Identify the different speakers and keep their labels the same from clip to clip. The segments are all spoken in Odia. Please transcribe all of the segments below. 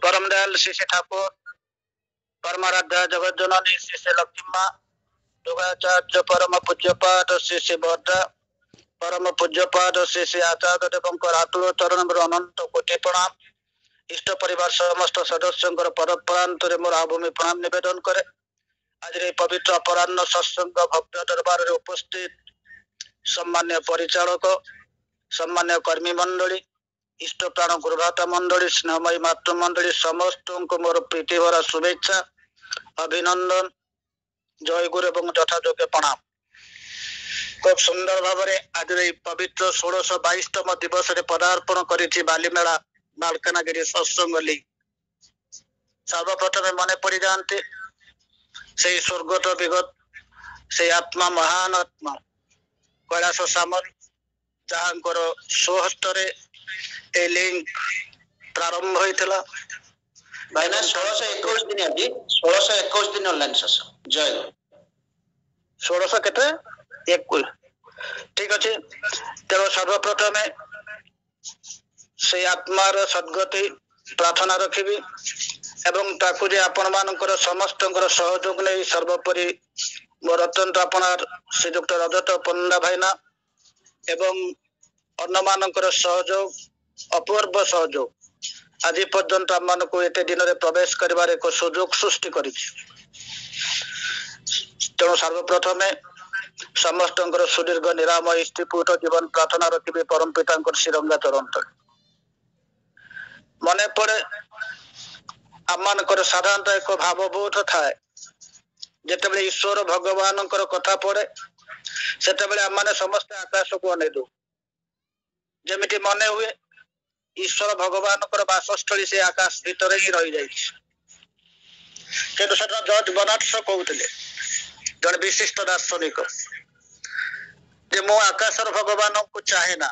Speaker 1: परम दयाल श्री श्री ठाकुर, परमाराध्या जगत जननी श्री श्री लक्ष्मी माँ, योगाचार्य परम पूज्यपाद श्री श्री बद्धा, परम पूज्यपाद श्री श्री आचार्य देवंकर आतुर चरण अनंत कोटि प्रणाम। इष्ट परिवार समस्त सदस्यों परप्रांतर मोर आभूमि प्रणाम निवेदन करे। आज पवित्र अपराह्न सत्संग भक्त दरबार रे उपस्थित सम्मान्य परिचालक, सम्मान्य कर्मी मंडली, इष्ट प्राण गुरुभ्राता मंडली, स्नेहमयी मातृ मंडली समस्त को मोर प्रीति भरा शुभेच्छा, अभिनंदन, जय गुरु एवं यथायोग्य प्रणाम। खूब सुंदर भाव आज पवित्र 1622तम दिवस पदार्पण करी बालीमेला मालकानगिरी सत्संग ली। सर्वप्रथम मन पड़ जाते से स्वर्गत विगत से आत्मा महान आत्मा कैलाश सामल जहांकर स्वहस्तर लिंक प्रारंभ होता
Speaker 2: भाईना 1621 दिन अभी 1621 दिन ऑनलाइन सत्संग जय
Speaker 1: 16 केते 21 ठीक अच्छे। तेणु सर्वप्रथमे से आत्मार सद्गति प्रार्थना रखी एवं ताकू जे आपण मानकर समस्त सहयोग नहीं सर्वोपरि मोर अत्यंत अपनार श्रीजुक्त रजत पंडा भाईना एवं अन्य मानकर सहयोग अपूर्व सहयोग आज पर्यंत आम मान को एते दिन में प्रवेश करिवार एक सुजोग सृष्टि करी। तेणु सर्वप्रथम समस्त सुदीर्घ निरामय स्थिपुट जीवन प्रार्थना रखी परम पिता श्रीरंगा चरण तले मन पड़े आम मानकर साधारणतः एक भावबोध थाए जिते ईश्वर भगवान कथा पड़े से आम मैंने समस्त आकाश को अने दो जमी मन हुए ईश्वर भगवान बासस्थली से आकाश भीतर ही रही जाए। जज बनारस कहते जन विशिष्ट दार्शनिक जे मु आकाशर भगवान को चाहे ना,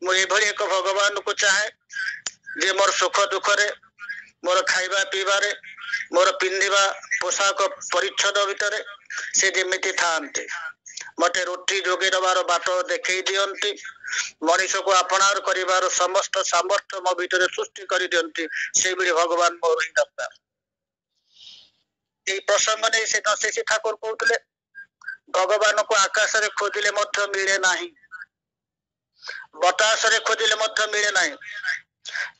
Speaker 1: मुझे एक भगवान को चाहे जे मोर सुख दुख रे, मोर खाइबा पीबारे, मोर पिंधिबा पोशाक परिच्छद भितर से जेमिति थांते मते रोटी जोगे दबार बाट देखई दियंती, मनीष को अपनार करिवार समस्त सामर्थ्य मो भितर सृष्टि करि दियंती, से बिली भगवान मोर ही दरकार। ए प्रसंग नै से नशेषी ठाकुर कहउतले भगवान को आकाश रे खोजिले मध्य मिले नाही, बतास रे खोजिले मध्य मिले नाही,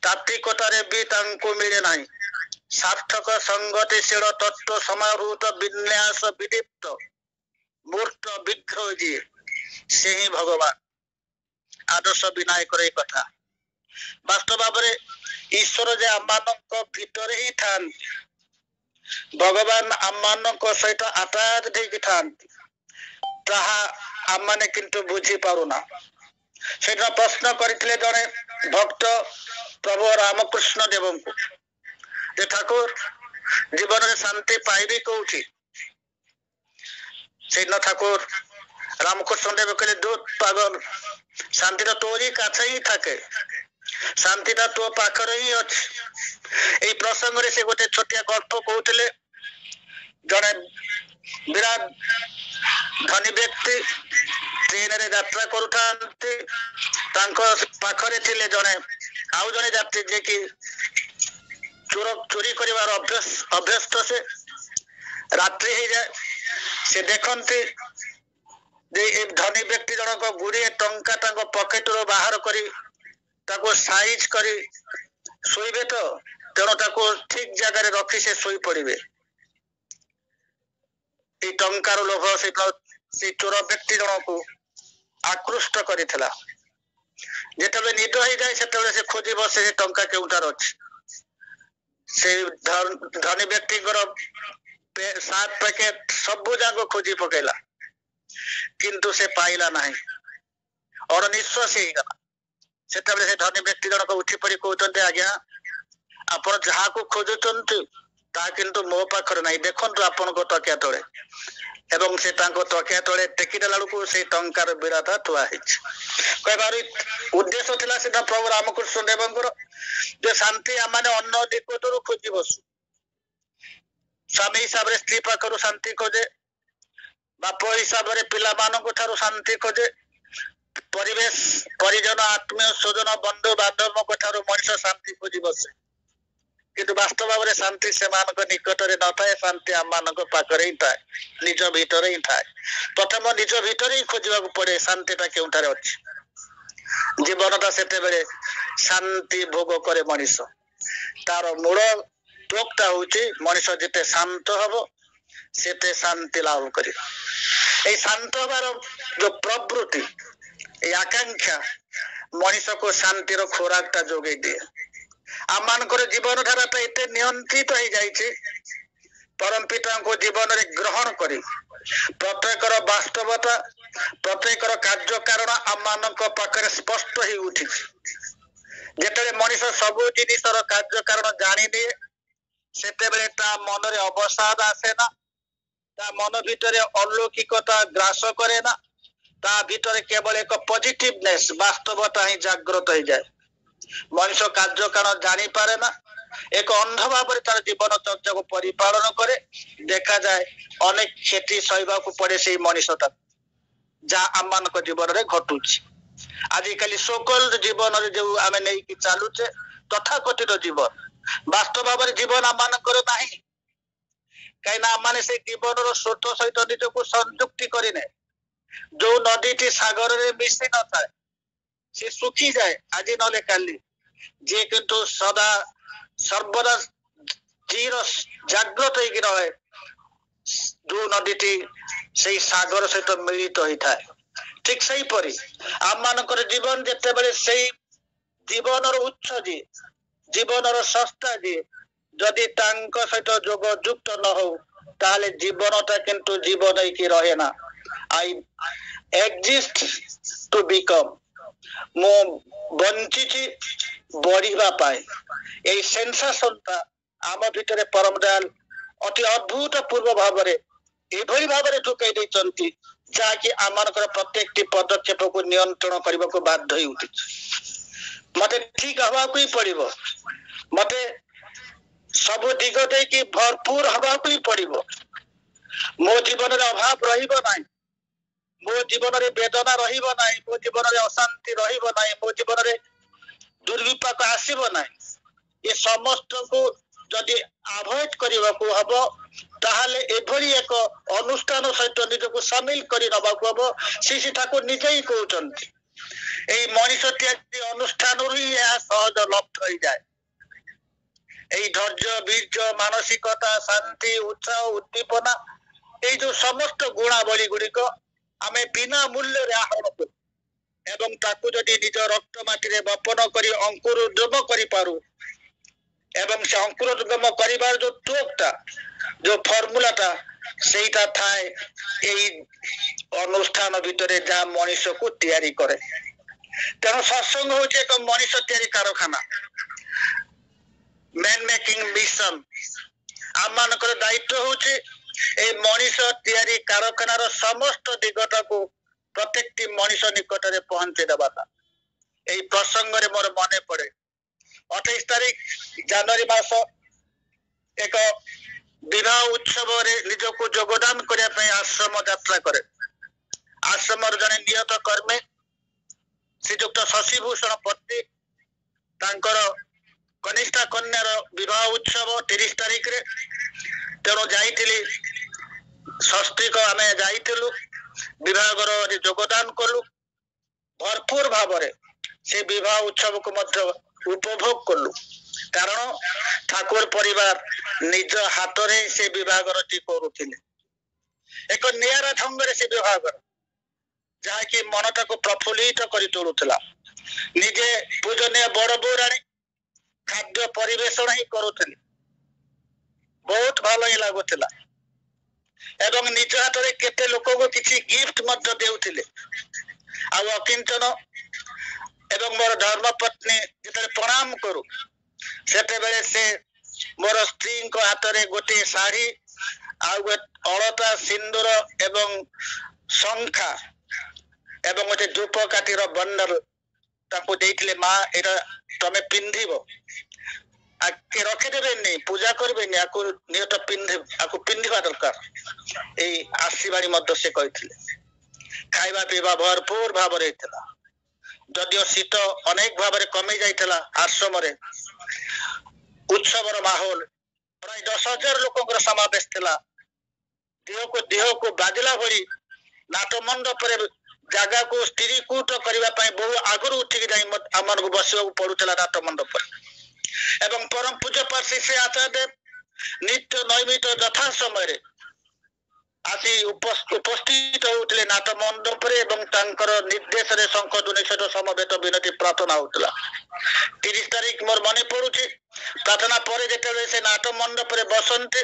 Speaker 1: तात्विकतारे भी तांको मिले नाही, सार्थक संगतिशील तत्व समाहूत विन्यास विदीप्त मूर्त विग्रह जी से ही भगवान आदर्श विनायक कथा वास्तव भाव ईश्वर जे आम भीतर ही था भगवान आम सहित आतायात था आम मैंने किंतु बुझी पारुना। से प्रश्न करते जड़े भक्त प्रभु रामकृष्ण देव को ठाकुर जीवन में शांति पाइबी कौटी से ठाकुर रामकृष्ण देव कहले दूत पागल शांति तोरी काछ ही थाके, शांति तो पाखर ही अच्छे। प्रसंग से गोटे छोटिया गल्प कहते जड़े विराट धनी व्यक्ति ट्रेन रे यात्रा करुथांती पाखरे थिले जड़े आउ जड़े यात्री जे कि चोरी करिवार अभ्यस्त से रात्रि ही जाए से देखते धनी व्यक्ति जनक गुड़े टंका पकेट रो बाहर करी ताको साइज करी सोइबे तो तेणु ताको ठीक जगह रे रखी से सोई पड़िबे। ए टंकार लोभ से चोर व्यक्ति जनक आकृष्ट करिथिला। जेतबे निद हो जाए सेतबे से खोजी बसे टंका केउटार अछि से धनी व्यक्ति सात पैकेट सबू जाक खोजी पकेला किंतु से पाइला नहीं और निश्वास ही गला। से धनी व्यक्ति जनक उठी पड़ी कहते आज्ञा आपण जहा को खोजुचंती ता किंतु मो पाखर नहीं देखंतु आपण को तकिया तळे एवं से तांको तकिया तळे टेकी देला लुकु से टंकार बिराता थुआ हिच कहबार उद्देश्य थिला सीधा प्रभु रामकृष्ण देवंकर जे शांति आमाने अन्न दिकोटरु खोजी बसु स्वामी हिसाब रे स्त्री पाखरु शांति खोजे, बाप हिसाब रे पिला मानक ठारू शांति खोजे, परिवेश परिजन आत्मीय स्वजन बंधु बांधव ठारू मनुष्य शांति खोजी बसे। କିନ୍ତୁ ବାସ୍ତବ ଭାବରେ ଶାନ୍ତି ସେମାନଙ୍କ ନିକଟରେ ନଥାଏ, ଶାନ୍ତି ଆମମାନଙ୍କ ପାଖରେ ହିଁ ଥାଏ, ନିଜ ଭିତରେ ହିଁ ଥାଏ। ପ୍ରଥମ ନିଜ ଭିତରେ ହିଁ ଖୋଜିବାକୁ ପଡେ ଶାନ୍ତିଟା କେଉଁଠାରେ ଅଛି। ଜୀବନଟା ସେତେବେଳେ ଶାନ୍ତି ଭୋଗ କରେ ମଣିଷ। ତାର ମୂଳ ତୋକଟା ହଉଛି ମଣିଷ ଯେତେ ଶାନ୍ତ ହବ ସେତେ ଶାନ୍ତି ଲାଭ କରିବ। এই ଶାନ୍ତ ହବାର ଯୋଉ ପ୍ରବୃତ୍ତି, এই ଆକାଂକ୍ଷା ମଣିଷକୁ ଶାନ୍ତିର ଖୋରାକଟା ଯୋଗେଇ ଦିଏ। ଆମମାନଙ୍କର ଜୀବନ ଧାରାଟା ଏତେ ନିୟନ୍ତ୍ରିତ ହେଇଯାଇଛି, ପରମ ପିତାଙ୍କୁ ଜୀବନରେ ଗ୍ରହଣ କରି ପ୍ରତ୍ୟେକର ବାସ୍ତବତା, ପ୍ରତ୍ୟେକର କାର୍ଯ୍ୟ କାରଣ ଆମମାନଙ୍କ ପାଖରେ ସ୍ପଷ୍ଟ ହେଇ ଉଠିଛି। ଯେତେବେଳେ ମଣିଷ ସବୁ ଜିନିଷର କାର୍ଯ୍ୟ କାରଣ ଜାଣିନିଏ, ସେତେବେଳେ ତା ମନରେ ଅବସାଦ ଆସେ ନା, ତା ମନ ଭିତରେ ଅଲୌକିକତା ଗ୍ରାସ କରେ ନା, ତା ଭିତରେ କେବଳ ଏକ ପଜିଟିଭନେସ ବାସ୍ତବତା ହିଁ ଜାଗ୍ରତ ହେଇଯାଏ। ମଣିଷ କାର୍ଯ୍ୟ କାରଣ ଜାଣିପାରେ ନା, ଏକ ଅନ୍ଧ ଭାବରେ ତାର ଜୀବନ ଚର୍ଚ୍ଚାକୁ ପରିପାଳନ କରେ। ଦେଖାଯାଏ ଅନେକ କ୍ଷତି ସହିବାକୁ ପଡେ ସେଇ ମଣିଷଟା, ଯାହା ଆମମାନଙ୍କ ଜୀବନରେ ଘଟୁଛି। ଆଜିକାଲି ସୋକଲ୍ଡ ଜୀବନରେ ଯୋଉ ଆମେ ନେଇକି ଚାଲୁଛେ, ତଥାକଥିତ ଜୀବନ, ବାସ୍ତବ ଭାବରେ ଜୀବନ ଆମମାନଙ୍କର ନାହିଁ। କାହିଁକିନା ଆମମାନେ ସେଇ ଜୀବନର ସ୍ରୋତ ସହିତ ନିଜକୁ ସଂଯୁକ୍ତି କରିନେ। ଯୋଉ ନଦୀଟି ସାଗରରେ ମିଶି ନଥାଏ ସେ ଶୁଖିଯାଏ ଆଜି ନହେଲେ କାଲି, ଯିଏ କିନ୍ତୁ ସଦା ସର୍ବଦା ଚିର ଜାଗ୍ରତ ହେଇକି ରହେ, ଯୋଉ ନଦୀଟି ସେଇ ସାଗର ସହିତ ମିଳିତ ହେଇଥାଏ। ଠିକ ସେଇପରି ଆମମାନଙ୍କର ଜୀବନ ଯେତେବେଳେ ସେଇ ଜୀବନର ଉତ୍ସ ଯିଏ, ଜୀବନର ସ୍ରଷ୍ଟା ଯିଏ, ଯଦି ତାଙ୍କ ସହିତ ଯୋଗ ଯୁକ୍ତ ନ ହଉ, ତାହେଲେ ଜୀବନଟା କିନ୍ତୁ ଜୀବନ ହେଇକି ରହେ ନା। ଆଇ ଏକ୍ଜିଷ୍ଟ ଟୁ ବିକମ୍, ମୁଁ ବଞ୍ଚିଛି ବଢିବା ପାଇଁ। ଏଇ ସେନ୍ସାସନଟା ଆମ ଭିତରେ ପରମ ଦୟାଲ ଅତି ଅଦ୍ଭୁତପୂର୍ବ ଭାବରେ ଏଭଳି ଭାବରେ ଢୁକେଇ ଦେଇଛନ୍ତି, ଯାହାକି ଆମମାନଙ୍କର ପ୍ରତ୍ୟେକଟି ପଦକ୍ଷେପକୁ ନିୟନ୍ତ୍ରଣ କରିବାକୁ ବାଧ୍ୟ ହେଇ ଉଠିଛି। ମତେ ଠିକ ହବାକୁ ହିଁ ପଡିବ, ମତେ ସବୁ ଦିଗ ଦେଇକି ଭରପୁର ହବାକୁ ହିଁ ପଡିବ। ମୋ ଜୀବନରେ ଅଭାବ ରହିବ ନାହିଁ, ମୋ ଜୀବନରେ ବେଦନା ରହିବ ନାହିଁ, ମୋ ଜୀବନରେ ଅଶାନ୍ତି ରହିବ ନାହିଁ, ମୋ ଜୀବନରେ ଦୁର୍ବିପାକ ଆସିବ ନାହିଁ। ଏ ସମସ୍ତକୁ ଯଦି ଆଭଏଡ କରିବାକୁ ହବ, ତାହେଲେ ଏଭଳି ଏକ ଅନୁଷ୍ଠାନ ସହିତ ନିଜକୁ ସାମିଲ କରି ନବାକୁ ହବ। ଶ୍ରୀ ଠାକୁର ନିଜେ ହିଁ କହୁଛନ୍ତି, ଏଇ ମଣିଷ ତିଆରି ଅନୁଷ୍ଠାନରୁ ହିଁ ଏହା ସହଜ ଲବ୍ଧ ହେଇଯାଏ। এই ধৈর্য, বীর্য, ମାନସିକତା, ଶାନ୍ତି, ଉତ୍ସାହ, ଉଦ୍ଦୀପନା, এই ଯୋଉ ସମସ୍ତ ଗୁଣାବଳୀ ଗୁଡିକ ଆମେ ବିନା ମୂଲ୍ୟରେ ଆହରଣ କରୁ ଏବଂ ତାକୁ ଯଦି ନିଜ ରକ୍ତ ମାଟିରେ ବପନ କରି ଅଙ୍କୁରୋଦ୍ଗମ କରିପାରୁ, ଏବଂ ସେ ଅଙ୍କୁରୋଦ୍ଗମ କରିବାର ଯୋଉ ତୋକଟା, ଯୋଉ ଫର୍ମୁଲାଟା, ସେଇଟା ଥାଏ ଏଇ ଅନୁଷ୍ଠାନ ଭିତରେ, ଯାହା ମଣିଷକୁ ତିଆରି କରେ। ତେଣୁ ସତ୍ସଙ୍ଗ ହଉଛି ଏକ ମଣିଷ ତିଆରି କାରଖାନା, ମ୍ୟାନ ମେକିଂ ମିଶନ। ଆମମାନଙ୍କର ଦାୟିତ୍ୱ ହଉଛି এই ମଣିଷ ତିଆରି କାରଖାନାର ସମସ୍ତ ଦିଗଟାକୁ ପ୍ରତ୍ୟେକଟି ମଣିଷ ନିକଟରେ ପହଞ୍ଚେଇ ଦେବାଟା। এই ପ୍ରସଙ୍ଗରେ ମୋର ମନେ ପଡେ 28 ତାରିଖ ଜାନୁଆରୀ ମାସ ଏକ ବିବାହ ଉତ୍ସବରେ ନିଜକୁ ଯୋଗଦାନ କରିବା ପାଇଁ ଆଶ୍ରମ ଯାତ୍ରା କରେ। ଆଶ୍ରମର ଜଣେ ନିୟତ କର୍ମୀ ଶ୍ରୀଯୁକ୍ତ ଶଶିଭୂଷଣ ପତି, ତାଙ୍କର କନିଷ୍ଠା କନ୍ୟାର ବିବାହ ଉତ୍ସବ 30 ତାରିଖରେ। ତେଣୁ ଯାଇଥିଲି, ଷଷ୍ଠୀକ ଆମେ ଯାଇଥିଲୁ, ବିବାହର ଯୋଗଦାନ କଲୁ, ଭରପୁର ଭାବରେ ସେ ବିବାହ ଉତ୍ସବକୁ ମଧ୍ୟ ଉପଭୋଗ କଲୁ। କାରଣ ଠାକୁର ପରିବାର ନିଜ ହାତରେ ସେ ବିବାହରଟି କରୁଥିଲେ, ଏକ ନିଆରା ଢଙ୍ଗରେ ସେ ବିବାହର, ଯାହାକି ମନଟାକୁ ପ୍ରଫୁଲ୍ଲିତ କରି ତୋଳୁଥିଲା। ନିଜେ ପୂଜନୀୟ ବଡ ବଉରାଣୀ ଖାଦ୍ୟ ପରିବେଷଣ ହିଁ କରୁଥିଲେ, ବହୁତ ଭଲ ହିଁ ଲାଗୁଥିଲା ଏବଂ ନିଜ ହାତରେ କେତେ ଲୋକଙ୍କୁ କିଛି ଗିଫ୍ଟ ମଧ୍ୟ ଦେଉଥିଲେ। ଆଉ ଅକିଞ୍ଚନ ଏବଂ ମୋର ଧର୍ମପତ୍ନୀ ଯେତେବେଳେ ପ୍ରଣାମ କରୁ, ସେତେବେଳେ ସେ ମୋର ସ୍ତ୍ରୀଙ୍କ ହାତରେ ଗୋଟିଏ ଶାଢୀ, ଆଉ ଅଳତା, ସିନ୍ଦୁର ଏବଂ ଶଙ୍ଖା ଏବଂ ଗୋଟେ ଧୂପକାଠିର ବଣ୍ଡଲ ତାକୁ ଦେଇଥିଲେ। ମା, ଏଇଟା ତମେ ପିନ୍ଧିବ, ରଖିଦେବେନି, ପୂଜା କରିବେନି, ଆକୁ ନିୟତ ଆକୁ ପିନ୍ଧିବା ଦରକାର, ଏଇ ଆଶୀର୍ବାଣୀ ମଧ୍ୟ ସେ କହିଥିଲେ। ଖାଇବା ପିଇବା ଭରପୁର ଭାବରେ ହେଇଥିଲା। ଯଦିଓ ଶୀତ ଅନେକ ଭାବରେ କମି ଯାଇଥିଲା ଆଶ୍ରମରେ, ଉତ୍ସବର ମାହୋଲ ପ୍ରାୟ 10,000 ଲୋକଙ୍କର ସମାବେଶ ଥିଲା। ଦେହକୁ ବାଜିଲା ଭଳି ନାଟ ମଣ୍ଡପରେ ଜାଗାକୁ ସ୍ଥିରୀକୃତ କରିବା ପାଇଁ ବହୁ ଆଗରୁ ଉଠିକି ଯାଇ ଆମମାନଙ୍କୁ ବସିବାକୁ ପଡୁଥିଲା ନାଟ ମଣ୍ଡପରେ। ଏବଂ ପରମ ପୂଜ୍ୟ ପାର୍ଶ୍ୱ ଶ୍ରୀ ଆଚାର୍ଯ୍ୟ ନିତ୍ୟ ନୈମିତ ଯଥା ସମୟରେ ଆସି ଉପସ୍ଥିତ ହେଉଥିଲେ ନାଟ ମଣ୍ଡପରେ ଏବଂ ତାଙ୍କର ନିର୍ଦ୍ଦେଶରେ ଶଙ୍ଖ ଧ୍ୱନି ସହିତ ସମବେତ ବିନତି ପ୍ରାର୍ଥନା ହେଉଥିଲା। 30 ତାରିଖ ମୋର ମନେ ପଡୁଛି, ପ୍ରାର୍ଥନା ପରେ ଯେତେବେଳେ ସେ ନାଟ ମଣ୍ଡପରେ ବସନ୍ତି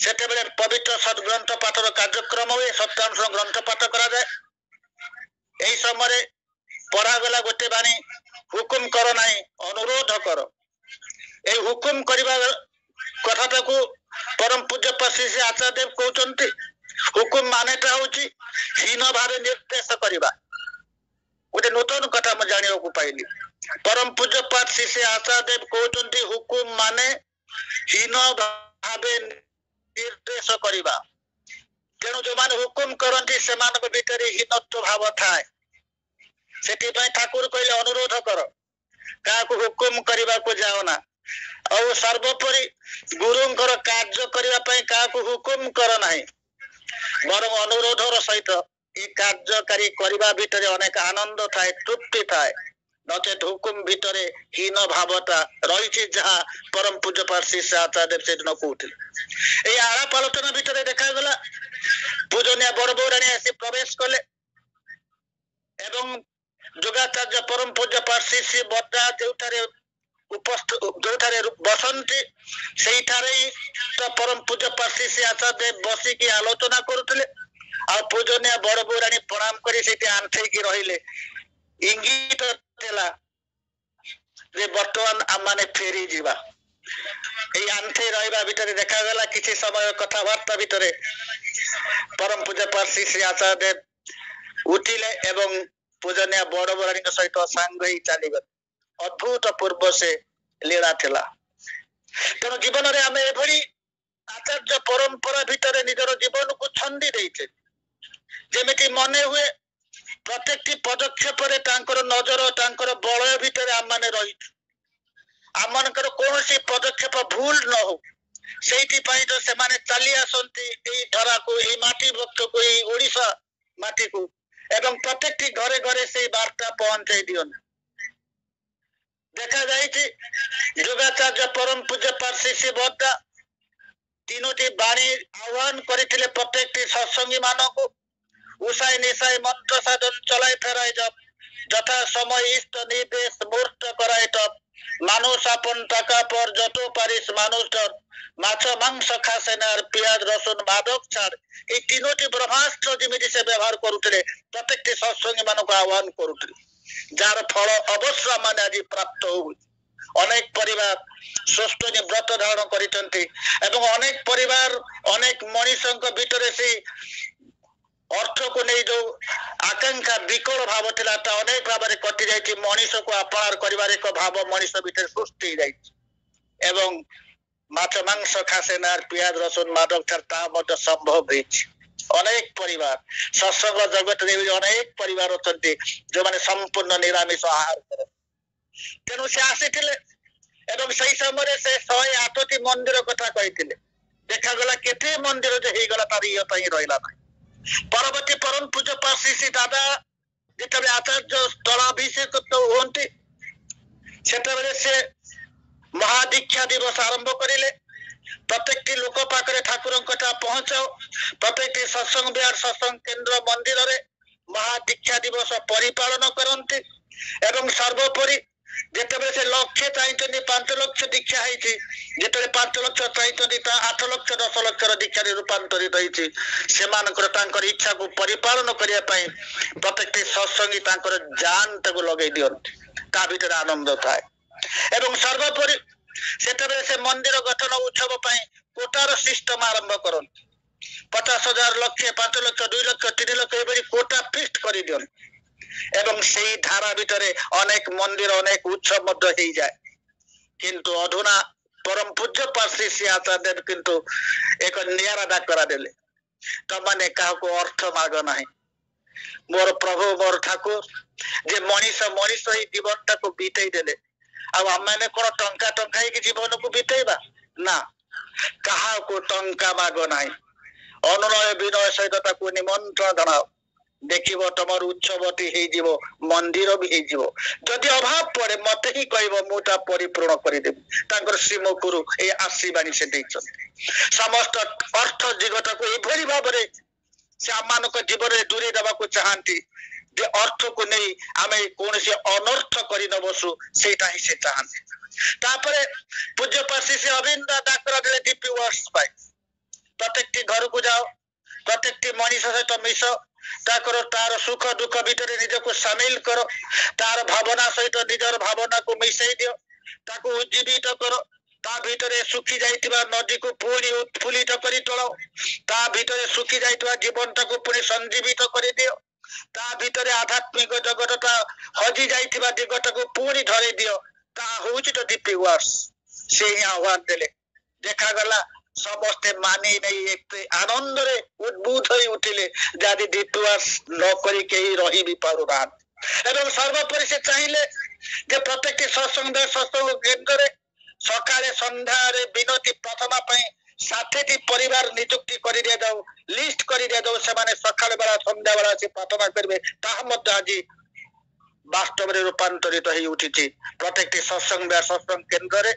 Speaker 1: ସେତେବେଳେ ପବିତ୍ର ସଦ୍ଗ୍ରନ୍ଥ ପାଠର କାର୍ଯ୍ୟକ୍ରମ ହୁଏ। ସତ୍ୟାଂଶ ଗ୍ରନ୍ଥ ପାଠ କରାଯାଏ। ଏହି ସମୟରେ ପଢାଗଲା ଗୋଟେ ବାଣୀ, ହୁକୁମ କର ନାହିଁ ଅନୁରୋଧ କର। এই হুকুম କରିବା କଥାଟାକୁ ପରମ ପୂଜ୍ୟ ଶ୍ରୀ ଆଚାର୍ଯ୍ୟ ଦେବ କହୁଛନ୍ତି। ହୁକୁମ ମାନେଟା ହଉଛି ହୀନ ଭାବେ ନିର୍ଦ୍ଦେଶ କରିବା। ଗୋଟେ ନୂତନ କଥା ମୁଁ ଜାଣିବାକୁ ପାଇଲି। ପରମ ପୂଜ୍ୟ ଶ୍ରୀ ଆଚାର୍ଯ୍ୟ ଦେବ କହୁଛନ୍ତି ହୁକୁମ ମାନେ ହୀନ ଭାବେ ନିର୍ଦ୍ଦେଶ କରିବା। ତେଣୁ ଯୋଉମାନେ ହୁକୁମ କରନ୍ତି ସେମାନଙ୍କ ଭିତରେ ହୀନତ୍ୱ ଭାବ ଥାଏ। ସେଥିପାଇଁ ଠାକୁର କହିଲେ ଅନୁରୋଧ କର, କାହାକୁ ହୁକୁମ କରିବାକୁ ଯାଅ ନା। ଆଉ ସର୍ବୋପରି ଗୁରୁଙ୍କର କାର୍ଯ୍ୟ କରିବା ପାଇଁ କାହାକୁ ହୁକୁମ କର ନାହିଁ, ବରଂ ଅନୁରୋଧର ସହିତ ଏ କାର୍ଯ୍ୟକାରୀ କରିବା ଭିତରେ ଅନେକ ଆନନ୍ଦ ଥାଏ, ତୃପ୍ତି ଥାଏ। ନଚେତ ହୁକୁମ ଭିତରେ ହୀନ ଭାବଟା ରହିଛି, ଯାହା ପରମ ପୂଜ୍ୟ ଶ୍ରୀ ଆଚାର୍ଯ୍ୟ ଦେବ ସେଦିନ କହୁଥିଲେ। এই ଆଳାପ ଆଲୋଚନା ଭିତରେ ଦେଖାଗଲା ପୂଜନୀୟ ବଡ ବଉରାଣୀ ଆସି ପ୍ରବେଶ କଲେ ଏବଂ ଯୋଗାଚାର୍ଯ୍ୟ ପରମ ପୂଜ୍ୟ ଶ୍ରୀ ବଦ୍ଦା ଯେଉଁଠାରେ ବସନ୍ତି ସେଇଠାରେ ତ ପରମ ପୂଜ୍ୟ ଶ୍ରୀ ଆଚାର୍ଯ୍ୟ ଦେବ ବସିକି ଆଲୋଚନା କରୁଥିଲେ। ଆଉ ପୂଜନୀୟ ବଡ ବଉରାଣୀ ପ୍ରଣାମ କରି ସେଇଠି ଆଣ୍ଠେଇକି ରହିଲେ। ଇଙ୍ଗିତ ଥିଲା ଯେ ବର୍ତ୍ତମାନ ଆମମାନେ ଫେରି ଯିବା। এই ଆଣ୍ଠେଇ ରହିବା ଭିତରେ ଦେଖାଗଲା କିଛି ସମୟ କଥାବାର୍ତ୍ତା ଭିତରେ ପରମ ପୂଜ୍ୟ ଶ୍ରୀ ଆଚାର୍ଯ୍ୟ ଦେବ ଉଠିଲେ ଏବଂ ପୂଜନୀୟ ବଡ ବଉରାଣୀଙ୍କ ସହିତ ସାଙ୍ଗ ହେଇ ଚାଲିଗଲେ। ଅଦ୍ଭୁତ ପୂର୍ବ ସେ ଲୀଳା ଥିଲା। ତେଣୁ ଜୀବନରେ ଆମେ ଏଭଳି ଆଚାର୍ଯ୍ୟ ପରମ୍ପରା ଭିତରେ ନିଜର ଜୀବନକୁ ଛନ୍ଦି ଦେଇଛେ, ଯେମିତି ମନେ ହୁଏ ପ୍ରତ୍ୟେକଟି ପଦକ୍ଷେପରେ ତାଙ୍କର ନଜର, ତାଙ୍କର ବଳୟ ଭିତରେ ଆମମାନେ ରହିଛୁ। ଆମମାନଙ୍କର କୌଣସି ପଦକ୍ଷେପ ଭୁଲ ନ ହଉ ସେଇଥିପାଇଁ ତ ସେମାନେ ଚାଲି ଆସନ୍ତି ଏଇ ଧରାକୁ, ଏଇ ମାଟି ବକ୍ଷକୁ, ଏଇ ଓଡିଶା ମାଟିକୁ ଏବଂ ପ୍ରତ୍ୟେକଟି ଘରେ ଘରେ ସେଇ ବାର୍ତ୍ତା ପହଞ୍ଚାଇ ଦିଅନ୍ତି। ଦେଖାଯାଇଛି ଯୋଗାଚାର୍ଯ୍ୟ ପରମ ପୂଜ୍ୟ ଶ୍ରୀ ବଦ୍ଦା 3ଟି ବାଣୀ ଆହ୍ୱାନ କରିଥିଲେ ପ୍ରତ୍ୟେକଟି ସତ୍ସଙ୍ଗୀ ମାନଙ୍କୁ। উষায় নেশায় মন্ত্র সাধন চলায় ফেরায় জপ, যথা সময় ইষ্ট নির্দেশ মূর্ত করায় টপ, মানুষ আপন টাকা পর যত পারিস মানুষ ধর, মাছ মাংস খাসে না আর পেঁয়াজ রসুন মাদক ছাড়। এই 3টি ব্রহ্মাস্ত্র যেମିତି ସେ ବ୍ୟବହାର କରୁଥିଲେ ପ୍ରତ୍ୟେକଟି ସତ୍ସଙ୍ଗୀ ମାନଙ୍କୁ ଆହ୍ୱାନ କରୁଥିଲେ, ଯାହାର ଫଳ ଅବଶ୍ୟ ମାନେ ଆଜି ପ୍ରାପ୍ତ ହଉଛି। ଅନେକ ପରିବାର ସୁସ୍ଥ ବ୍ରତ ଧାରଣ କରିଛନ୍ତି ଏବଂ ଅନେକ ପରିବାର, ଅନେକ ମଣିଷଙ୍କ ଭିତରେ ସେଇ ଅର୍ଥକୁ ନେଇ ଯୋଉ ଆକାଂକ୍ଷା ବିକଳ ଭାବ ଥିଲା ତା ଅନେକ ଭାବରେ କଟି ଯାଇଛି। ମଣିଷକୁ ଆପଣାର କରିବାର ଏକ ଭାବ ମଣିଷ ଭିତରେ ସୃଷ୍ଟି ହେଇଯାଇଛି ଏବଂ ମାଛ ମାଂସ ଖାସେ ନା ପିଆଜ ରସୁନ ମାଦକ ଛାଡ ତାହା ମଧ୍ୟ ସମ୍ଭବ ହେଇଛି। ଅନେକ ପରିବାର ସତ୍ସଙ୍ଗ ଜଗତରେ ଅନେକ ପରିବାର ଅଛନ୍ତି ଯୋଉମାନେ ସମ୍ପୂର୍ଣ୍ଣ ନିରାମିଷ ଆହାର କରନ୍ତି। ତେଣୁ ସେ ଆସିଥିଲେ ଏବଂ ସେଇ ସମୟରେ ସେ 108ଟି ମନ୍ଦିର କଥା କହିଥିଲେ। ଦେଖାଗଲା କେତେ ମନ୍ଦିର ଯେ ହେଇଗଲା ତାର ଇଏ ପାଇଁ ରହିଲା ନାହିଁ। ପରବର୍ତ୍ତୀ ପରମ ପୂଜ୍ୟ ଶ୍ରୀ ଦାଦା ଯେତେବେଳେ ଆଚାର୍ଯ୍ୟ ସ୍ଥଳାଭିଷେକ ହୁଅନ୍ତି ସେତେବେଳେ ସେ ମହାଦୀକ୍ଷା ଦିବସ ଆରମ୍ଭ କରିଲେ। ପ୍ରତ୍ୟେକଟି ଲୋକ ପାଖରେ ଠାକୁରଙ୍କ କଥା ପହଞ୍ଚାଉ, ପ୍ରତ୍ୟେକଟି ସତ୍ସଙ୍ଗ ବିହାର, ସତ୍ସଙ୍ଗ କେନ୍ଦ୍ର, ମନ୍ଦିରରେ ମହାଦୀକ୍ଷା ଦିବସ ପରିପାଳନ କରନ୍ତି ଏବଂ ସର୍ବୋପରି ଯେତେବେଳେ ସେ ଲକ୍ଷ୍ୟ ଚାହିଁଛନ୍ତି 5 ଲକ୍ଷ ଦୀକ୍ଷା ହେଇଛି, ଯେତେବେଳେ 5 ଲକ୍ଷ ଚାହିଁଛନ୍ତି ତା 8 ଲକ୍ଷ 10 ଲକ୍ଷର ଦୀକ୍ଷାରେ ରୂପାନ୍ତରିତ ହେଇଛି। ସେମାନଙ୍କର ତାଙ୍କର ଇଚ୍ଛାକୁ ପରିପାଳନ କରିବା ପାଇଁ ପ୍ରତ୍ୟେକଟି ସତ୍ସଙ୍ଗୀ ତାଙ୍କର ଜାନ ତାକୁ ଲଗେଇ ଦିଅନ୍ତି। ତା ଭିତରେ ଆନନ୍ଦ ଥାଏ ଏବଂ ସର୍ବୋପରି ସେତେବେଳେ ସେ ମନ୍ଦିର ଗଠନ ଉତ୍ସବ ପାଇଁ କୋଟାର ସିଷ୍ଟମ ଆରମ୍ଭ କରନ୍ତି। 50,000, ଲକ୍ଷେ, 5 ଲକ୍ଷ, 2 ଲକ୍ଷ, 3 ଲକ୍ଷ ଏଭଳି କୋଟା ଫିକ୍ସ କରିଦିଅନ୍ତି ଏବଂ ସେଇ ଧାରା ଭିତରେ ଅନେକ ମନ୍ଦିର, ଅନେକ ଉତ୍ସବ ମଧ୍ୟ ହେଇଯାଏ। କିନ୍ତୁ ଅଧୁନା ପରମ ପୂଜ୍ୟ ଶ୍ରୀ ଆଚାର୍ଯ୍ୟ ଦେବ କିନ୍ତୁ ଏକ ନିଆରା ଡାକରା ଦେଲେ, ତମାନେ କାହାକୁ ଅର୍ଥ ମାଗ ନାହିଁ। ମୋର ପ୍ରଭୁ, ମୋର ଠାକୁର ଯେ ମଣିଷ ଏଇ ଜୀବନଟାକୁ ବିତେଇ ଦେଲେ, ଆଉ ଆମେ କଣ ଟଙ୍କା ଟଙ୍କା ହେଇକି ଜୀବନକୁ ବିତେଇବା ନା, କାହାକୁ ଟଙ୍କା ମାଗ ନାହିଁ, ଅନୁନୟ ବିନୟ ସହିତ ତାକୁ ନିମନ୍ତ୍ରଣ ଜଣାଅ, ଦେଖିବ ତମର ଉତ୍ସବଟି ହେଇଯିବ, ମନ୍ଦିର ବି ହେଇଯିବ। ଯଦି ଅଭାବ ପଡେ ମତେ ହିଁ କହିବ, ମୁଁ ତା ପରିପୂରଣ କରିଦେବି। ତାଙ୍କର ଶ୍ରୀମୁଖରୁ ଏଇ ଆଶୀର୍ବାଣୀ ସେ ଦେଇଛନ୍ତି। ସମସ୍ତ ଅର୍ଥ ଜଗତକୁ ଏଭଳି ଭାବରେ ସେ ଆମମାନଙ୍କ ଜୀବନରେ ଦୂରେଇ ଦେବାକୁ ଚାହାନ୍ତି ଯେ ଅର୍ଥକୁ ନେଇ ଆମେ କୌଣସି ଅନର୍ଥ କରି ନ ବସୁ, ସେଇଟା ହିଁ ସେ ଚାହାନ୍ତି। ତାପରେ ପୂଜ୍ୟପାଦ ଶ୍ରୀ ଅରବିନ୍ଦ ଡାକ୍ତର ଦେଲେ ଡିପି ୱାର୍ଡସ୍ ପାଇଁ, ପ୍ରତ୍ୟେକଟି ଘରକୁ ଯାଅ, ପ୍ରତ୍ୟେକଟି ମଣିଷ ସହିତ ମିଶ, ତାର ସୁଖ ଦୁଃଖ ଭିତରେ ନିଜକୁ ସାମିଲ କର, ତାର ଭାବନା ସହିତ ନିଜର ଭାବନାକୁ ମିଶେଇ ଦିଅ, ତାକୁ ଉଜ୍ଜୀବିତ କର, ତା ଭିତରେ ଶୁଖି ଯାଇଥିବା ନଦୀକୁ ପୁଣି ଉତ୍ଫୁଲ୍ଲିତ କରି ତୋଳ, ତା ଭିତରେ ଶୁଖି ଯାଇଥିବା ଜୀବନଟାକୁ ପୁଣି ସଞ୍ଜୀବିତ କରିଦିଅ, ତା ଭିତରେ ଆଧ୍ୟାତ୍ମିକ ଜଗତଟା ହଜି ଯାଇଥିବା ଦିଗଟାକୁ ପୁଣି ଧରେଇ ଦିଅ। ତାହା ହଉଛି ତ ଡିପି ୱାର୍ଡସ୍। ସେ ହିଁ ଆହ୍ୱାନ ଦେଲେ, ଦେଖାଗଲା ସମସ୍ତେ ମାନି ନେଇ ଏତେ ଆନନ୍ଦରେ ଉଦ୍ବୁଦ୍ଧ ହୋଇ ଉଠିଲେ ଯଦି ଡିପି ୱାର୍ଡସ୍ ନ କରି କେହି ରହି ବି ପାରୁନାହାନ୍ତି। ଏବଂ ସର୍ବୋପରି ସେ ଚାହିଁଲେ ଯେ ପ୍ରତ୍ୟେକଟି ସତ୍ସଙ୍ଗ କେନ୍ଦ୍ରରେ ସକାଳେ ସନ୍ଧ୍ୟାରେ ବିନତି ପ୍ରାର୍ଥନା ପାଇଁ 60ଟି ପରିବାର ନିଯୁକ୍ତି କରି ଦିଆଯାଉ, ଲିଷ୍ଟ କରି ଦିଆଯାଉ, ସେମାନେ ସକାଳ ବେଳା ସନ୍ଧ୍ୟା ବେଳା ଆସି ପ୍ରାର୍ଥନା କରିବେ। ତାହା ମଧ୍ୟ ଆଜି ବାସ୍ତବରେ ରୂପାନ୍ତରିତ ହେଇ ଉଠିଛି। ପ୍ରତ୍ୟେକଟି ସତ୍ସଙ୍ଗ କେନ୍ଦ୍ରରେ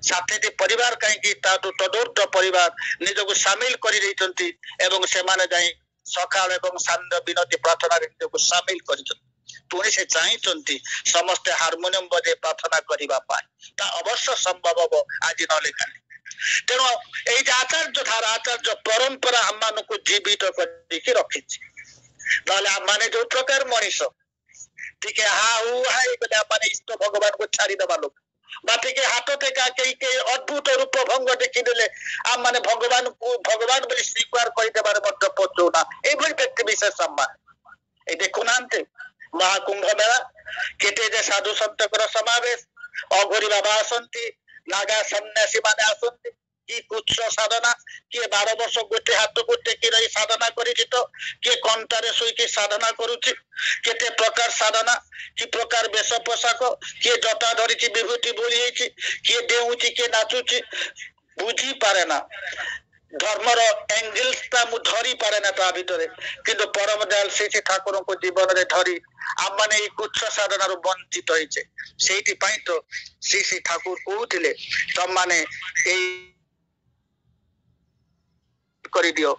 Speaker 1: 60ଟି ପରିବାର କାହିଁକି ତାଠୁ ତଦୂର୍ଧ୍ୱ ପରିବାର ନିଜକୁ ସାମିଲ କରି ଦେଇଛନ୍ତି ଏବଂ ସେମାନେ ଯାଇ ସକାଳ ଏବଂ ସନ୍ଧ୍ୟା ବିନତି ପ୍ରାର୍ଥନାରେ ନିଜକୁ ସାମିଲ କରିଛନ୍ତି। ପୁଣି ସେ ଚାହିଁଛନ୍ତି ସମସ୍ତେ ହାରମୋନିୟମ ବଜାଇ ପ୍ରାର୍ଥନା କରିବା ପାଇଁ। ତା ଅବଶ୍ୟ ସମ୍ଭବ ହବ ଆଜି ନହେଲେ କାଲି। ତେଣୁ ଏଇ ଯେ ଆଚାର୍ଯ୍ୟ ଧାରା, ଆଚାର୍ଯ୍ୟ ପରମ୍ପରା ଆମମାନଙ୍କୁ ଜୀବିତ କରିକି ରଖିଛି। ନହେଲେ ଆମମାନେ ଯୋଉ ପ୍ରକାର ମଣିଷ ଟିକେ ହେଇଗଲେ ଆମମାନେ ଇଷ୍ଟ ଭଗବାନଙ୍କୁ ଛାଡିଦବା ଲୋକ, ବା ଟିକେ ହାତ ଟେକା କେହି ଅଦ୍ଭୁତ ରୂପ ଭଙ୍ଗ ଦେଖିଦେଲେ ଆମମାନେ ଭଗବାନଙ୍କୁ ଭଗବାନ ବୋଲି ସ୍ୱୀକାର କରିଦେବାରେ ମଧ୍ୟ ପଛଉନା। ଏଇଭଳି ବ୍ୟକ୍ତି ବିଶେଷ ସମ୍ମାନ। ଏଇ ଦେଖୁନାହାନ୍ତି ମହାକୁମ୍ଭ ମେଳା, କେତେ ଯେ ସାଧୁ ସନ୍ତଙ୍କର ସମାବେଶ, ଅଘୋରୀ ବାବା ଆସନ୍ତି, ନାଗା ସନ୍ନ୍ୟାସୀ ମାନେ ଆସନ୍ତି, କି କୁଚ୍ଛ ସାଧନା, କିଏ 12 ବର୍ଷ ଗୋଟେ ହାତକୁ ଟେକି ରହି ସାଧନା କରିଛି ତ, କିଏ କଣ୍ଟାରେ ଶୋଇକି ସାଧନା କରୁଛି, କେତେ ପ୍ରକାର ସାଧନା, କି ପ୍ରକାର ବେଶ ପୋଷାକ, କିଏ ଜଟା ଧରିଛି ବିଭୂତି ବୋଳି ହେଇଛି, କିଏ ଡେଉଁଛି, କିଏ ନାଚୁଛି, ବୁଝିପାରେ ନା ଧର୍ମର ଏଙ୍ଗେଲସଟା ମୁଁ ଧରି ପାରେ ନା ତା ଭିତରେ। କିନ୍ତୁ ପରମ ଦୟାଲ ଶ୍ରୀ ଠାକୁରଙ୍କୁ ଜୀବନରେ ଧରି ଆମମାନେ ଏଇ କୁଚ୍ଛ ସାଧନାରୁ ବଞ୍ଚିତ ହେଇଛେ। ସେଇଥିପାଇଁ ତ ଶ୍ରୀ ଠାକୁର କହୁଥିଲେ ତମମାନେ ଏଇ କରିଦିଅ,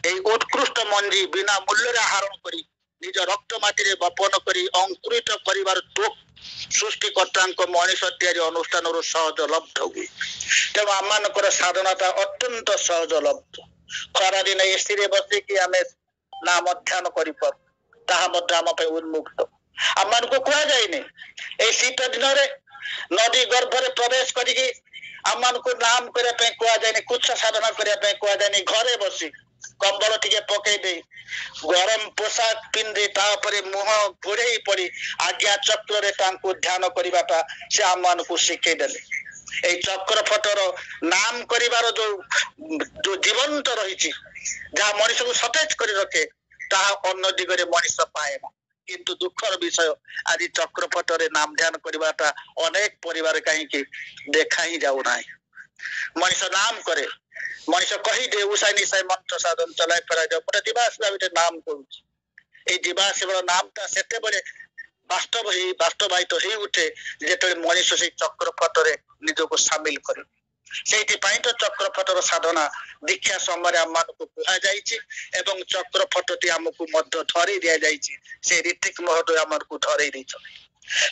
Speaker 1: ଏଇ ଉତ୍କୃଷ୍ଟ ମଞ୍ଜି ବିନା ମୂଲ୍ୟରେ ଆହରଣ କରି ନିଜ ରକ୍ତ ମାଟିରେ ବପନ କରି ଅଙ୍କୁରିତ କରିବାର ସୃଷ୍ଟିକର୍ତ୍ତାଙ୍କ ମଣିଷ ତିଆରି ଅନୁଷ୍ଠାନରୁ ସହଜଲବ୍ଧ ହୁଏ। ତେଣୁ ଆମମାନଙ୍କର ସାଧନାଟା ଅତ୍ୟନ୍ତ ସହଜଲବ୍ଧ। ଖରାଦିନେ ଏସିରେ ବସିକି ଆମେ ନା ମଧ୍ୟାହ୍ନ କରିପାରୁ, ତାହା ମଧ୍ୟ ଆମ ପାଇଁ ଉନ୍ମୁକ୍ତ। ଆମମାନଙ୍କୁ କୁହାଯାଇନି ଏଇ ଶୀତ ଦିନରେ ନଦୀ ଗର୍ଭରେ ପ୍ରବେଶ କରିକି ଆମମାନଙ୍କୁ ନାମ କରିବା ପାଇଁ କୁହାଯାଇନି, କୁଚ୍ଛ ସାଧନା କରିବା ପାଇଁ କୁହାଯାଇନି। ଘରେ ବସି କମ୍ବଳ ଟିକେ ପକେଇ ଦେଇ ଗରମ ପୋଷାକ ପିନ୍ଧି ତାପରେ ମୁହଁ ଘୋଡେଇ ପଡି ଆଜ୍ଞା ଚକ୍ରରେ ତାଙ୍କୁ ଧ୍ୟାନ କରିବାଟା ସେ ଆମମାନଙ୍କୁ ଶିଖେଇ ଦେଲେ। ଏଇ ଚକ୍ର ଫଟର ନାମ କରିବାର ଯୋଉ ଜୀବନ୍ତ ରହିଛି, ଯାହା ମଣିଷକୁ ସତେଜ କରି ରଖେ, ତାହା ଅନ୍ୟ ଦିଗରେ ମଣିଷ ପାଏ ନା। କିନ୍ତୁ ଦୁଃଖର ବିଷୟ ଆଜି ଚକ୍ର ଫଟରେ ନାମ ଧ୍ୟାନ କରିବାଟା ଅନେକ ପରିବାର କାହିଁକି ଦେଖା ହିଁ ଯାଉନାହିଁ। ମଣିଷ ନାମ କରେ, ମଣିଷ କହିଦିଏ ଉଷାଇ ନିଶାଇ ମନ୍ତ୍ର ସାଧନ ଚଲାଇ ଫେରାଯାଉ, ଗୋଟେ ଯିବା ଆସିବା ଭିତରେ ନାମ କରୁଛି। ଏଇ ଯିବା ଆସିବାର ନାମଟା ସେତେବେଳେ ବାସ୍ତବାୟିତ ହେଇ ଉଠେ ଯେତେବେଳେ ମଣିଷ ସେଇ ଚକ୍ର ଫଟରେ ନିଜକୁ ସାମିଲ କରେ। ସେଇଥିପାଇଁ ତ ଚକ୍ର ଫଟର ସାଧନା ଦୀକ୍ଷା ସମୟରେ ଆମମାନଙ୍କୁ କୁହାଯାଇଛି ଏବଂ ଚକ୍ର ଫଟଟି ଆମକୁ ମଧ୍ୟ ଧରେଇ ଦିଆଯାଇଛି। ସେ ଋତିକ ମହୋଦୟ ଆମକୁ ଧରେଇ ଦେଇଛନ୍ତି।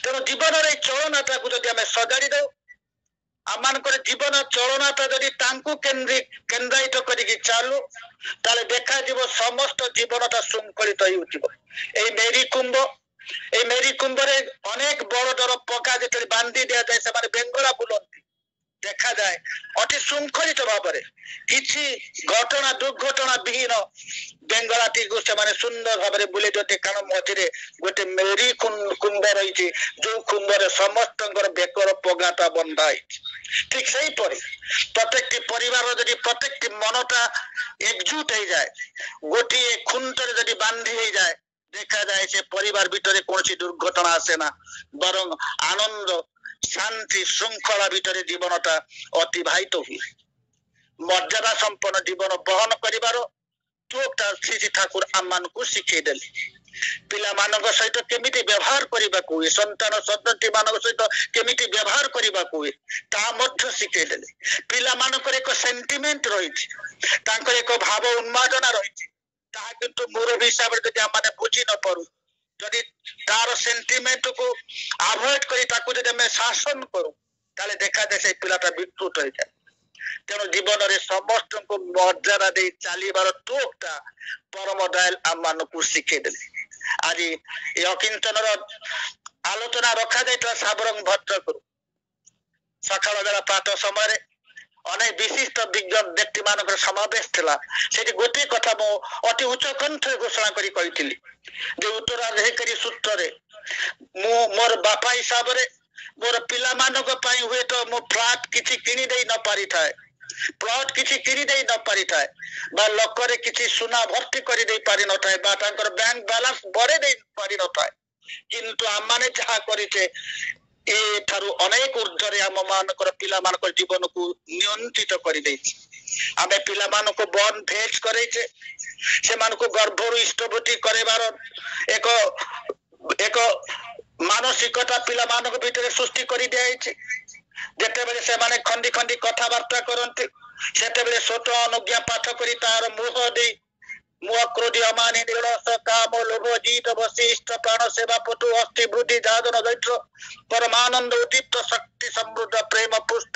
Speaker 1: ତେଣୁ ଜୀବନର ଏଇ ଚଳନାଟାକୁ ଯଦି ଆମେ ସଜାଡି ଦଉ, ଆମମାନଙ୍କର ଜୀବନ ଚଳନାଟା ଯଦି ତାଙ୍କୁ କେନ୍ଦ୍ରାୟିତ କରିକି ଚାଲୁ, ତାହେଲେ ଦେଖାଯିବ ସମସ୍ତ ଜୀବନଟା ଶୃଙ୍ଖଳିତ ହେଇ ଉଠିବ। ଏଇ ମେରି କୁମ୍ଭରେ ଅନେକ ବଳଦର ପକା ଯେତେବେଳେ ବାନ୍ଧି ଦିଆଯାଏ ସେମାନେ ବେଙ୍ଗଳା ବୁଲନ୍ତି, ଦେଖାଯାଏ ଅତି ଶୃଙ୍ଖଳିତ ଭାବରେ କିଛି ଘଟଣା ଦୁର୍ଘଟଣା ବିହୀନ ବେଙ୍ଗଳାଟିକୁ ସେମାନେ ସୁନ୍ଦର ଭାବରେ ବୁଲେଇ ଦିଅନ୍ତି। କାରଣ ମଝିରେ ଗୋଟେ ମେରି କୁମ୍ଭ ରହିଛି, ଯୋଉ କୁମ୍ଭରେ ସମସ୍ତଙ୍କର ବେକର ପଗାଟା ବନ୍ଧା ହେଇଛି। ଠିକ ସେଇପରି ପ୍ରତ୍ୟେକଟି ପରିବାର ଯଦି ପ୍ରତ୍ୟେକଟି ମନଟା ଏକଜୁଟ ହେଇଯାଏ, ଗୋଟିଏ ଖୁଣ୍ଟରେ ଯଦି ବାନ୍ଧି ହେଇଯାଏ, ଦେଖାଯାଏ ସେ ପରିବାର ଭିତରେ କୌଣସି ଦୁର୍ଘଟଣା ଆସେ ନା, ବରଂ ଆନନ୍ଦ ଶାନ୍ତି ଶୃଙ୍ଖଳା ଭିତରେ ଜୀବନଟା ଅତିବାହିତ ହୁଏ। ମର୍ଯ୍ୟାଦା ସମ୍ପନ୍ନ ଜୀବନ ବହନ କରିବାର ତୁକଟା ଶ୍ରୀ ଠାକୁର ଆମମାନଙ୍କୁ ଶିଖେଇଦେଲେ। ପିଲାମାନଙ୍କ ସହିତ କେମିତି ବ୍ୟବହାର କରିବାକୁ ହୁଏ, ସନ୍ତାନ ସନ୍ତତି ମାନଙ୍କ ସହିତ କେମିତି ବ୍ୟବହାର କରିବାକୁ ହୁଏ ତାହା ମଧ୍ୟ ଶିଖେଇଦେଲେ। ପିଲାମାନଙ୍କର ଏକ ସେଣ୍ଟିମେଣ୍ଟ ରହିଛି, ତାଙ୍କର ଏକ ଭାବ ଉନ୍ମାଦନା ରହିଛି, ତାହା କିନ୍ତୁ ମୁରବୀ ହିସାବରେ ଯଦି ଆମେ ବୁଝି ନ ପାରୁ, ଯଦି ତାର ସେଣ୍ଟିମେଣ୍ଟକୁ ଆଭଏଡ କରି ତାକୁ ଯଦି ଆମେ ଶାସନ କରୁ, ତାହେଲେ ଦେଖାଯାଏ ସେ ପିଲାଟା ବିକୃତ ହେଇଯାଏ। ତେଣୁ ଜୀବନରେ ସମସ୍ତଙ୍କୁ ମର୍ଯ୍ୟାଦା ଦେଇ ଚାଲିବାର ତୁକଟା ପରମ ଦୟାଲ ଆମମାନଙ୍କୁ ଶିଖେଇଦେଲେ। ଆଜି ଏ ଅକିଞ୍ଚନର ଆଲୋଚନା ରଖାଯାଇଥିଲା ସାବରଙ୍ଗ ଭଦ୍ରକରୁ। ସକାଳ ବେଳା ପ୍ରାତଃ ସମୟରେ ଅନେକ ବିଶିଷ୍ଟ ବିଜ୍ଞ ବ୍ୟକ୍ତି ମାନଙ୍କର ସମାବେଶ ଥିଲା। ସେଠି ଗୋଟିଏ କଥା ମୁଁ ଅତି ଉଚ୍ଚ କଣ୍ଠରେ ଘୋଷଣା କରି କହିଥିଲି ଯେ ଉତ୍ତରାଧିକାରୀ ସୂତ୍ରରେ ମୁଁ ମୋର ବାପା ହିସାବରେ ମୋର ପିଲାମାନଙ୍କ ପାଇଁ ହୁଏତ ମୁଁ ଫ୍ଲାଟ କିଛି କିଣି ଦେଇ ନ ପାରିଥାଏ, ପ୍ଲଟ କିଛି କିଣି ଦେଇ ନ ପାରିଥାଏ, ବା ଲୋକରେ କିଛି ସୁନା ଭର୍ତ୍ତି କରିଦେଇ ପାରିନଥାଏ, ବା ତାଙ୍କର ବ୍ୟାଙ୍କ ବାଲାନ୍ସ ବଢେଇ ଦେଇ ପାରିନଥାଏ, କିନ୍ତୁ ଆମମାନେ ଯାହା କରିଛେ ଏଠାରୁ ଅନେକ ଉର୍ଦ୍ଧ୍ୱରେ ଆମ ମାନଙ୍କର ପିଲାମାନଙ୍କର ଜୀବନକୁ ନିୟନ୍ତ୍ରିତ କରିଦେଇଛି। ଆମେ ପିଲାମାନଙ୍କୁ ବର୍ନ ଭେଜ କରେଇଛେ, ସେମାନଙ୍କୁ ଗର୍ଭରୁ ଇଷ୍ଟବୃତ୍ତି କରାଇବାର ଏକ ମାନସିକତା ପିଲାମାନଙ୍କ ଭିତରେ ସୃଷ୍ଟି କରି ଦିଆଯାଇଛି। ଯେତେବେଳେ ସେମାନେ ଖଣ୍ଡି ଖଣ୍ଡି କଥାବାର୍ତ୍ତା କରନ୍ତି, ସେତେବେଳେ ସ୍ୱତ ଅନୁଜ୍ଞା ପାଠ କରି ତାର ମୁହ ଦେଇ ମୁହ କ୍ରୋଧୀ ଅମାନି ନିରସ କାମ ଲୋଭ ଜିତ ବଶିଷ୍ଠ ପ୍ରାଣ ସେବା ପଟୁ ଅସ୍ଥି ବୃଦ୍ଧି ଯାଦନ ଦୈତ୍ର ପରମାନନ୍ଦ ଉଦ୍ଦୀପ୍ତ ଶକ୍ତି ସମୃଦ୍ଧ ପ୍ରେମ ପୁଷ୍ଟ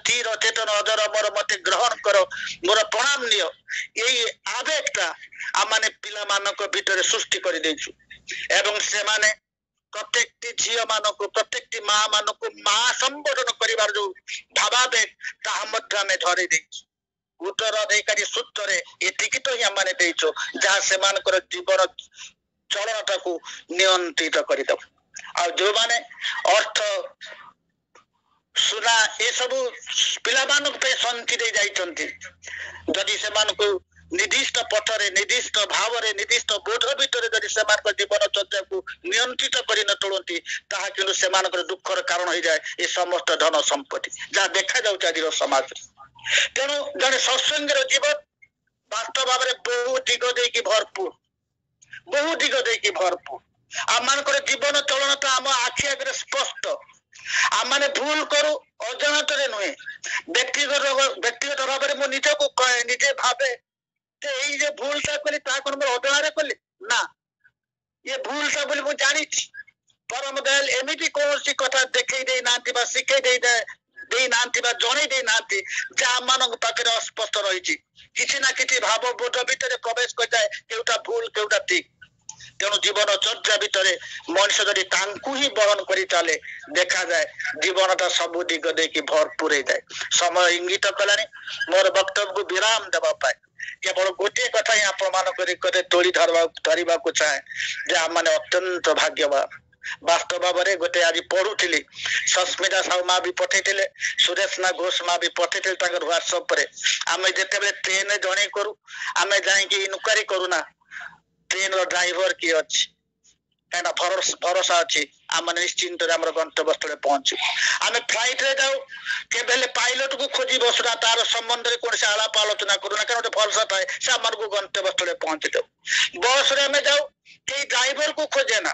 Speaker 1: ଚିର ଚେତନ ଅଜର ମୋର ମତେ ଗ୍ରହଣ କର, ମୋର ପ୍ରଣାମ ନିଅ, ଏଇ ଆବେଗଟା ଆମେ ପିଲାମାନଙ୍କ ଭିତରେ ସୃଷ୍ଟି କରିଦେଇଛୁ। ଏବଂ ସେମାନେ ପ୍ରତ୍ୟେକଟି ଝିଅ ମାନଙ୍କୁ, ପ୍ରତ୍ୟେକଟି ମା ମାନଙ୍କୁ ମା ସମ୍ବୋଧନ କରିବାର ଯୋଉ ଭାବାବେଗ ତାହା ମଧ୍ୟ ଆମେ ଧରେଇ ଦେଇଛୁ। ଉତ୍ତରାଧିକାରୀ ସୂତ୍ରରେ ଏତିକି ତ ହିଁ ଆମେ ଦେଇଛୁ ଯାହା ସେମାନଙ୍କର ଜୀବନ ଚଳନଟାକୁ ନିୟନ୍ତ୍ରିତ କରିଦେବ। ଆଉ ଯୋଉମାନେ ଅର୍ଥ ସୁନା ଏସବୁ ପିଲାମାନଙ୍କ ପାଇଁ ସଞ୍ଚି ଦେଇ ଯାଇଛନ୍ତି, ଯଦି ସେମାନଙ୍କୁ ନିର୍ଦ୍ଦିଷ୍ଟ ପଥରେ ନିର୍ଦ୍ଦିଷ୍ଟ ଭାବରେ ନିର୍ଦ୍ଦିଷ୍ଟ ବୋଧ ଭିତରେ ଯଦି ସେମାନଙ୍କ ଜୀବନ ଚର୍ଯ୍ୟାକୁ ନିୟନ୍ତ୍ରିତ କରି ନ ତୋଳନ୍ତି, ତାହା କିନ୍ତୁ ସେମାନଙ୍କର ଦୁଃଖର କାରଣ ହେଇଯାଏ ଏ ସମସ୍ତ ଧନ ସମ୍ପତ୍ତି ଯାହା ଦେଖାଯାଉଛି ଆଜିର ସମାଜରେ। ତେଣୁ ଜଣେ ସତ୍ସଙ୍ଗର ଜୀବନ ବାସ୍ତବ ଭାବରେ ବହୁ ଦିଗ ଦେଇକି ଭରପୁର, ବହୁ ଦିଗ ଦେଇକି ଭରପୁର। ଆମମାନଙ୍କର ଜୀବନ ଚଳନଟା ଆମ ଆଖି ଆଗରେ ସ୍ପଷ୍ଟ। ଆମମାନେ ଭୁଲ କରୁ ଅଜାଣତରେ ନୁହେଁ, ବ୍ୟକ୍ତିଗତ ଭାବରେ ମୁଁ ନିଜକୁ କହେ, ନିଜେ ଭାବେ ଯେ ଏଇ ଯେ ଭୁଲଟା କଲି ତାହା କଣ ମୋର ଅଜାଣରେ କଲି ନା, ଏ ଭୁଲଟା ବୋଲି ମୁଁ ଜାଣିଛି। ପରମ ଦୟାଲ ଏମିତି କୌଣସି କଥା ଦେଖେଇ ଦେଇ ନାହାନ୍ତି ବା ଶିଖେଇ ଦେଇନାହାନ୍ତି ବା ଜଣେଇ ଦେଇନାହାନ୍ତି ଯାହା ଆମମାନଙ୍କ ପାଖରେ ଅସ୍ପଷ୍ଟ ରହିଛି। କିଛି ନା କିଛି ଭାବ ବୋଧ ଭିତରେ ପ୍ରବେଶ କରିଯାଏ, କେଉଁଟା ଭୁଲ କେଉଁଟା ଠିକ। ତେଣୁ ଜୀବନ ଚର୍ଚ୍ଚା ଭିତରେ ମଣିଷ ଯଦି ତାଙ୍କୁ ହିଁ ବହନ କରି ଚାଲେ, ଦେଖାଯାଏ ଜୀବନଟା ସବୁ ଦିଗ ଦେଇକି ଭରପୁର ହେଇଯାଏ। ସମୟ ଇଙ୍ଗିତ କଲାଣି ମୋର ବକ୍ତବ୍ୟକୁ ବିରାମ ଦେବା ପାଇଁ। କେବଳ ଗୋଟିଏ କଥା ହିଁ ଆପଣମାନଙ୍କ ନିକଟରେ ତୋଳି ଧରିବାକୁ ଚାହେଁ ଯେ ଆମମାନେ ଅତ୍ୟନ୍ତ ଭାଗ୍ୟବାନ। ବାସ୍ତବ ଭାବରେ ଗୋଟେ ଆଜି ପଢୁଥିଲି, ସସ୍ମିତା ସାହୁ ମା ବି ପଠେଇଥିଲେ, ସୁରେଶ ନା ଘୋଷ ମା ବି ପଠେଇଥିଲେ ତାଙ୍କର ହ୍ୱାଟ୍ସଆପ ରେ। ଆମେ ଯେତେବେଳେ ଟ୍ରେନରେ ଜଣେଇ କରୁ, ଆମେ ଯାଇକି ଇନକ୍ୱାରି କରୁନା ଟ୍ରେନର ଡ୍ରାଇଭର କିଏ ଅଛି, କାହିଁକିନା ଭରସା ଅଛି ଆମେ ନିଶ୍ଚିନ୍ତରେ ଆମର ଗନ୍ତବ୍ୟସ୍ଥଳରେ ପହଞ୍ଚିବୁ। ଆମେ ଫ୍ଲାଇଟ ରେ ଯାଉ, କେବେ ହେଲେ ପାଇଲଟ କୁ ଖୋଜି ବସୁନା, ତାର ସମ୍ବନ୍ଧରେ କୌଣସି ଆଳାପ ଆଲୋଚନା କରୁନା, କାରଣ ଗୋଟେ ଭରସା ଥାଏ ସେ ଆମକୁ ଗନ୍ତବ୍ୟସ୍ଥଳରେ ପହଞ୍ଚି ଦଉ। ବସ ରେ ଆମେ ଯାଉ, କେହି ଡ୍ରାଇଭର କୁ ଖୋଜେ ନା,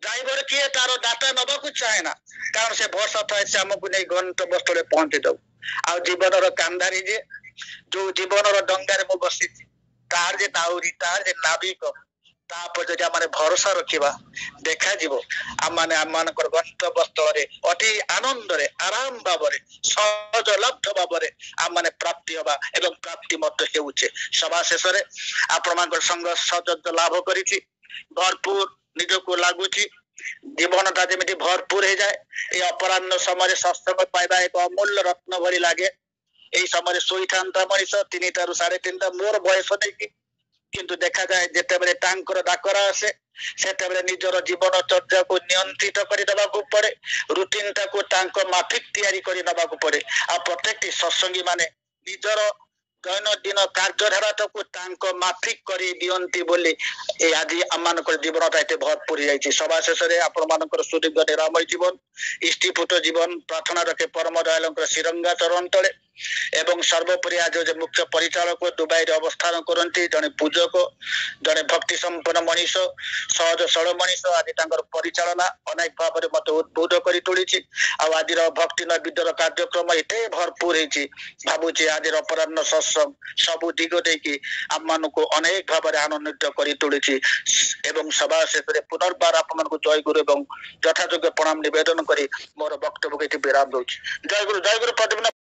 Speaker 1: ଡ୍ରାଇଭର କିଏ ତାର ଡାଟା ନବାକୁ ଚାହେଁ ନା, କାରଣ ସେ ଭରସା ଥାଏ ସେ ଆମକୁ ନେଇ ଗନ୍ତବ୍ୟସ୍ଥଳରେ ପହଞ୍ଚି ଦଉ। ଆଉ ଜୀବନର କାନ୍ଦାରୀ ଯେ, ଯୋଉ ଜୀବନର ଡଙ୍ଗାରେ ମୁଁ ବସିଛି, ତାର ଯେ ନାଉରୀ, ତାର ଯେ ନାବିକ, ତାପରେ ଯଦି ଆମେ ଭରସା ରଖିବା, ଦେଖାଯିବ ଆମମାନେ ଆମମାନଙ୍କର ଗନ୍ତବ୍ୟସ୍ଥଳରେ ଅତି ଆନନ୍ଦରେ ଆରାମ ଭାବରେ ସହଜଲବ୍ଧ ଭାବରେ ଆମମାନେ ପ୍ରାପ୍ତି ହବା ଏବଂ ପ୍ରାପ୍ତି ମଧ୍ୟ ହେଉଛେ। ସଭା ଶେଷରେ ଆପଣମାନଙ୍କର ସଙ୍ଗ ସହଯୋଗ ଲାଭ କରିଛି, ଭରପୁର ନିଜକୁ ଲାଗୁଛି, ଜୀବନଟା ଯେମିତି ଭରପୁର ହେଇଯାଏ। ଏଇ ଅପରାହ୍ନ ସମୟରେ ସତ୍ସଙ୍ଗ ପାଇବା ଏକ ଅମୂଲ୍ୟ ରତ୍ନ ଭଳି ଲାଗେ। ଏଇ ସମୟରେ ଶୋଇଥାନ୍ତା ମଣିଷ 3ଟାରୁ 3:30, ମୋର ବୟସ ନେଇକି, କିନ୍ତୁ ଦେଖାଯାଏ ଯେତେବେଳେ ତାଙ୍କର ଡାକରା ଆସେ ସେତେବେଳେ ନିଜର ଜୀବନ ଚର୍ଯ୍ୟାକୁ ନିୟନ୍ତ୍ରିତ କରିଦେବାକୁ ପଡେ, ରୁଟିନଟାକୁ ତାଙ୍କ ମାଫିକ ତିଆରି କରି ନେବାକୁ ପଡେ। ଆଉ ପ୍ରତ୍ୟେକଟି ସତ୍ସଙ୍ଗୀ ମାନେ ନିଜର ଦୈନନ୍ଦିନ କାର୍ଯ୍ୟଧାରାଟାକୁ ତାଙ୍କ ମାଫିକ କରି ଦିଅନ୍ତି ବୋଲି ଏ ଆଜି ଆମମାନଙ୍କର ଜୀବନଟା ଏତେ ଭରପୁର ହେଇଯାଇଛି। ସଭା ଶେଷରେ ଆପଣମାନଙ୍କର ସୁଦୀର୍ଘ ନିରାମୟ ଜୀବନ, ଇଷ୍ଟିପୁଟ ଜୀବନ ପ୍ରାର୍ଥନା ରଖେ ପରମ ଦୟାଳୁଙ୍କର ଶ୍ରୀରଙ୍ଗା ଚରଣ ତଳେ। ଏବଂ ସର୍ବୋପରି ଆଜି ଯେ ମୁଖ୍ୟ ପରିଚାଳକ ଦୁବାଇରେ ଅବସ୍ଥାନ କରନ୍ତି, ଜଣେ ପୂଜକ, ଜଣେ ଭକ୍ତି ସମ୍ପନ୍ନ ମଣିଷ, ସହଜ ସରଳ ମଣିଷ। ଆଜି ତାଙ୍କର ପରିଚାଳନା ଅନେକ ଭାବରେ ମତେ ଉଦ୍ବୁଦ୍ଧ କରି ତୋଳିଛି। ଆଉ ଆଜିର ଭକ୍ତି ନୈବେଦ୍ୟର କାର୍ଯ୍ୟକ୍ରମ ଏତେ ଭରପୁର ହେଇଛି, ଭାବୁଛି ଆଜିର ଅପରାହ୍ନ ସତ୍ସଙ୍ଗ ସବୁ ଦିଗ ଦେଇକି ଆମମାନଙ୍କୁ ଅନେକ ଭାବରେ ଆନନ୍ଦିତ କରି ତୋଳିଛି। ଏବଂ ସଭା ଶେଷରେ ପୁନର୍ବାର ଆପଣମାନଙ୍କୁ ଜୟଗୁରୁ ଏବଂ ଯଥାଯୋଗ୍ୟ ପ୍ରଣାମ ନିବେଦନ କରି ମୋର ବକ୍ତବ୍ୟକୁ ଏଠି ବିରାମ ଦଉଛି। ଜୟଗୁରୁ, ଜୟଗୁରୁ।